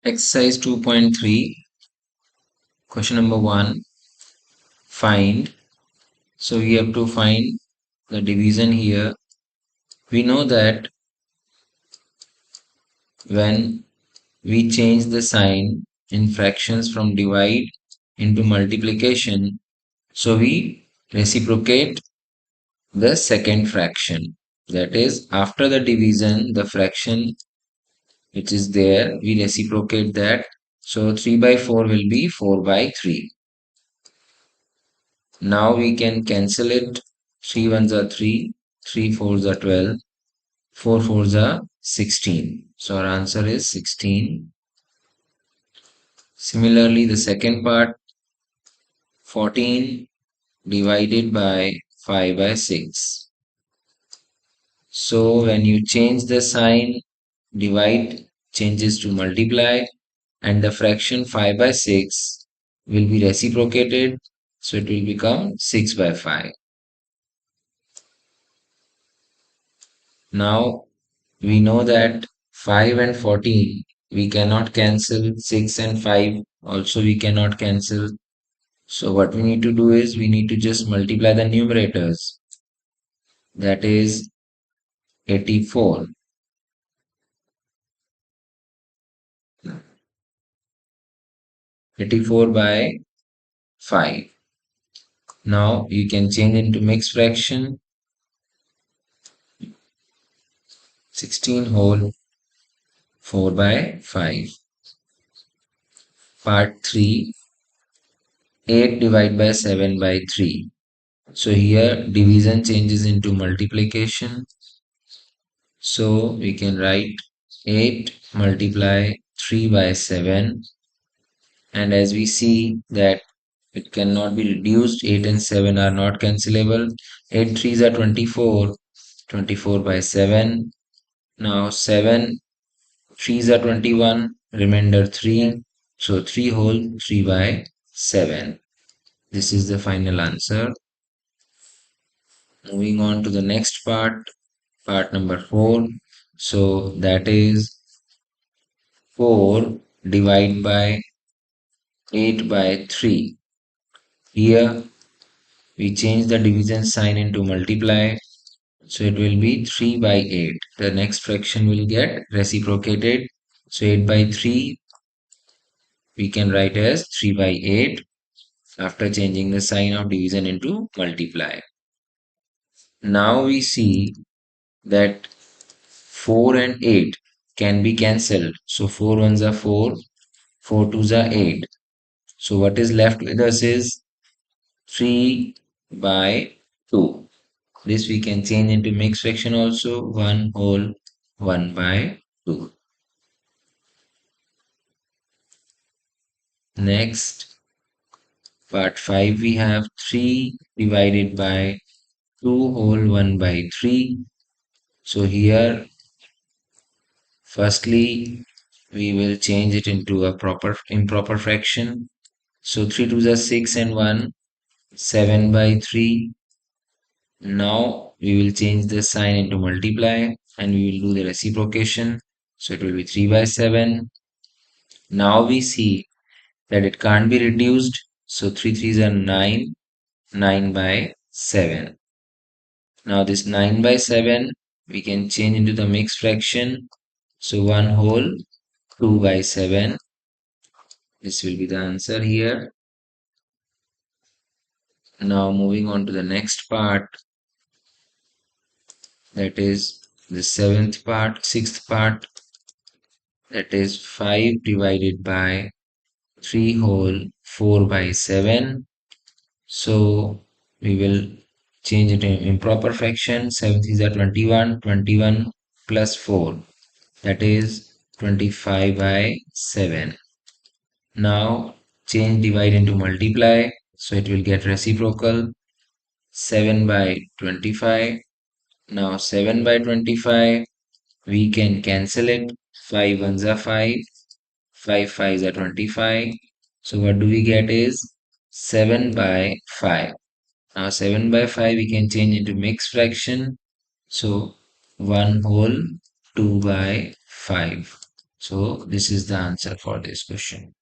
Exercise 2.3, question number 1, find. So we have to find the division here. We know that when we change the sign in fractions from divide into multiplication, so we reciprocate the second fraction. That is, after the division, the fraction which is there, we reciprocate that. So 3 by 4 will be 4 by 3. Now we can cancel it. 3 ones are 3, 3 fours are 12, 4 fours are 16. So our answer is 16. Similarly, the second part, 14 divided by 5 by 6. So when you change the sign, divide changes to multiply, and the fraction 5 by 6 will be reciprocated. So it will become 6 by 5. Now we know that 5 and 14 we cannot cancel, 6 and 5 also we cannot cancel. So what we need to do is we need to just multiply the numerators. That is 84. 84 by 5. Now you can change into mixed fraction. 16 whole 4 by 5. Part 3, 8 divided by 7 by 3. So here division changes into multiplication. So we can write 8 multiply 3 by 7, and as we see that it cannot be reduced, 8 and 7 are not cancelable. 8 threes are 24, 24 by 7. Now 7 threes are 21, remainder 3. So 3 whole 3 by 7. This is the final answer. Moving on to the next part, part number 4. So that is 4 divided by 8 by 3. Here we change the division sign into multiply. So it will be 3 by 8. The next fraction will get reciprocated. So 8 by 3 we can write as 3 by 8 after changing the sign of division into multiply. Now we see that 4 and 8 can be cancelled. So 4 ones are 4, 4 twos are 8. So what is left with us is 3 by 2. This we can change into mixed fraction also, 1 whole 1 by 2. Next, part 5 we have 3 divided by 2 whole 1 by 3. So here firstly we will change it into a improper fraction. So 3 twos are 6 and 1, 7 by 3. Now we will change the sign into multiply and we will do the reciprocation. So it will be 3 by 7. Now we see that it can't be reduced. So 3 threes are 9, 9 by 7. Now this 9 by 7 we can change into the mixed fraction. So 1 whole 2 by 7. This will be the answer here. Now moving on to the next part, that is the sixth part, that is 5 divided by 3 whole 4 by 7. So we will change it in improper fraction. 7 threes are 21, 21 plus 4, that is 25 by 7. Now change divide into multiply, so it will get reciprocal. 7 by 25. Now 7 by 25 we can cancel it. 5 ones are 5, 5 fives are 25. So what do we get is 7 by 5. Now 7 by 5 we can change into mixed fraction. So 1 whole 2 by 5. So this is the answer for this question.